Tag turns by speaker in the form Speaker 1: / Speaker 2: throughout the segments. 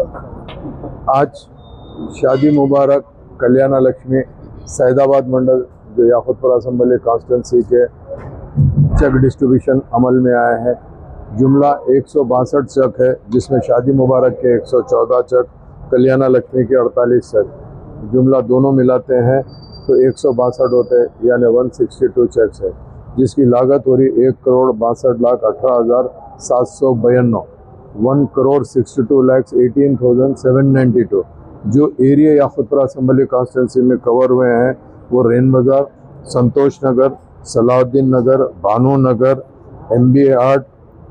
Speaker 1: आज शादी मुबारक कल्याण लक्ष्मी सैदाबाद मंडल जो याकुतपुर असम्बली कॉन्स्टिट्यूंसी के चेक डिस्ट्रीब्यूशन अमल में आए हैं। जुमला 162 चेक है, जिसमें शादी मुबारक के 114 चेक, कल्याण लक्ष्मी के 48 चेक, जुमला दोनों मिलाते हैं तो 162 होते हैं, यानी 162 चेक्स है, जिसकी लागत हो रही 1,62,18,792, 1,62,18,792। जो एरिया याकुतपुर असम्बली कॉन्स्टिट्यूंसी में कवर हुए हैं वो रेन बाज़ार, संतोष नगर, सलाउद्दीन नगर, भानु नगर, MBA आर्ट,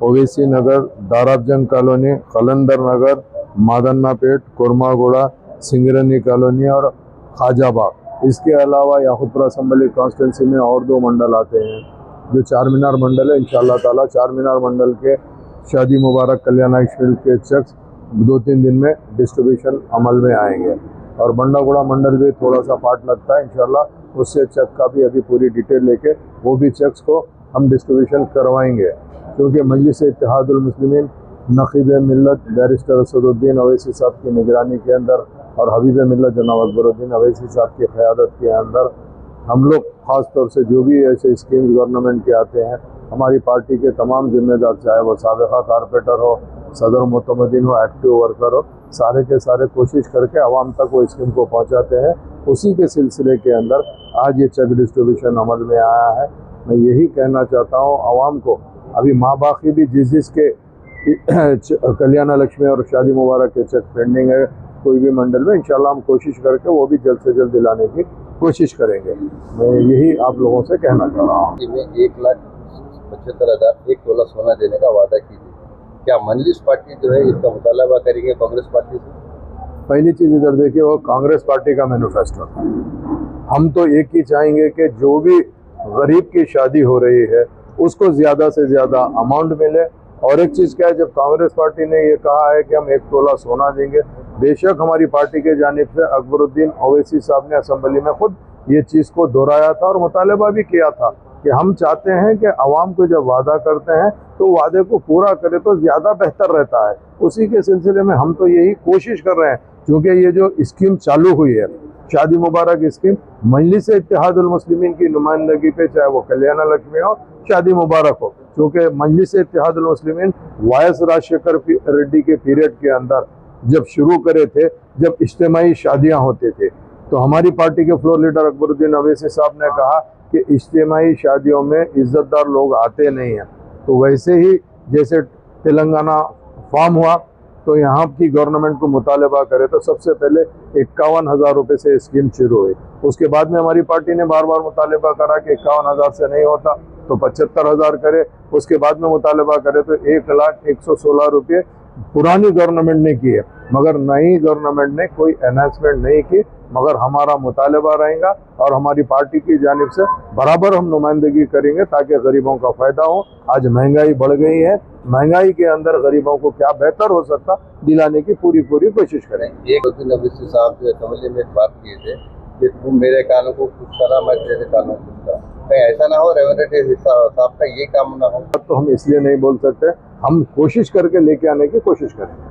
Speaker 1: ओवैसी नगर, दाराबजंग कॉलोनी, खलंदर नगर, मादन्नापेट, कुरमागोड़ा, सिंगरनी कॉलोनी और खाजाबाग। इसके अलावा याकुतपुर असम्बली कॉन्स्टिट्यूंसी में और 2 मंडल आते हैं जो चार मीनार मंडल है। इंशाअल्लाह ताला चार मीनार मंडल के शादी मुबारक कल्याण लक्ष्मी के चेक्स 2-3 दिन में डिस्ट्रीब्यूशन अमल में आएंगे। और बंडागुड़ा मंडल भी थोड़ा सा पार्ट लगता है, इंशाअल्लाह उससे चेक का भी अभी पूरी डिटेल लेके वो भी चेक्स को हम डिस्ट्रीब्यूशन करवाएंगे, क्योंकि मजलिस इत्तेहादुल मुस्लिमीन नक़ीब मिल्लत बैरिस्टर असदुद्दीन अवैसी साहब की निगरानी के अंदर और हबीब मिल्लत जनाब अकबरुद्दीन अवैसी साहब की क़यादत के अंदर हम लोग ख़ास तौर से जो भी ऐसे स्कीम्स गवर्नमेंट के आते हैं, हमारी पार्टी के तमाम जिम्मेदार, चाहे वो साबिक़ा कारपोरेटर हो, सदर मुतमदीन हो, एक्टिव वर्कर हो, सारे के सारे कोशिश करके आवाम तक वो स्कीम को पहुंचाते हैं। उसी के सिलसिले के अंदर आज ये चेक डिस्ट्रीब्यूशन अमल में आया है। मैं यही कहना चाहता हूँ आवाम को, अभी माँ बाकी भी जिसके कल्याण लक्ष्मी और शादी मुबारक के चेक पेंडिंग है कोई भी मंडल में, इंशाल्लाह हम कोशिश करके वो भी जल्द से जल्द दिलाने की कोशिश करेंगे। मैं यही आप लोगों से कहना चाह रहा हूँ।
Speaker 2: 1,75,000 1 तोला सोना देने का वादा कीजिए, क्या मंजलिस पार्टी जो है इसका मुतालबा करेंगे कांग्रेस पार्टी से?
Speaker 1: पहली चीज़ इधर देखिए, वो कांग्रेस पार्टी का मैनिफेस्टो है। हम तो एक ही चाहेंगे कि जो भी गरीब की शादी हो रही है उसको ज़्यादा से ज़्यादा अमाउंट मिले। और एक चीज़ क्या है, जब कांग्रेस पार्टी ने ये कहा है कि हम 1 तोला सोना देंगे, बेशक हमारी पार्टी के जानिब से अकबरुद्दीन ओवैसी साहब ने असम्बली में खुद ये चीज़ को दोहराया था और मुतालबा भी किया था कि हम चाहते हैं कि आवाम को जब वादा करते हैं तो वादे को पूरा करें तो ज़्यादा बेहतर रहता है। उसी के सिलसिले में हम तो यही कोशिश कर रहे हैं, क्योंकि ये जो स्कीम चालू हुई है शादी मुबारक स्कीम, मजलिस इत्तेहादुल मुस्लिमीन की नुमाइंदगी पे, चाहे वो कल्याण लक्ष्मी हो, शादी मुबारक हो, क्योंकि मजलिस इत्तेहादुल मुस्लिमीन वायस राजशेखर रेड्डी के पीरियड के अंदर जब शुरू करे थे, जब इज्तिमाई शादियाँ होते थे, तो हमारी पार्टी के फ्लोर लीडर अकबरुद्दीन अवैसी साहब ने कहा कि इज्तिमाई शादियों में इज्जतदार लोग आते नहीं हैं। तो वैसे ही जैसे तेलंगाना फॉर्म हुआ तो यहाँ की गवर्नमेंट को मुतालबा करे तो सबसे पहले 51,000 रुपये से स्कीम शुरू हुई। उसके बाद में हमारी पार्टी ने बार बार मुतालबा करा कि 51,000 से नहीं होता तो 75,000 करे। उसके बाद में मुतालबा करे तो 1,01,16 रुपये पुरानी गवर्नमेंट ने किए, मगर नई गवर्नमेंट ने कोई एनहांसमेंट नहीं की। मगर हमारा मुतालबा रहेगा और हमारी पार्टी की जानिब से बराबर हम नुमाइंदगी करेंगे ताकि गरीबों का फ़ायदा हो। आज महंगाई बढ़ गई है, महंगाई के अंदर गरीबों को क्या बेहतर हो सकता दिलाने की पूरी कोशिश करेंगे।
Speaker 2: एक अवैसी साहब जो असम्बली में बात किए थे कि तुम मेरे कानों को खुश करा, मैं तेरे कानों को खुश करा, कहीं ऐसा ना हो रेवन्यू साहब का ये काम ना हो?
Speaker 1: तो हम इसलिए नहीं बोल सकते, हम कोशिश करके लेके आने की कोशिश करेंगे।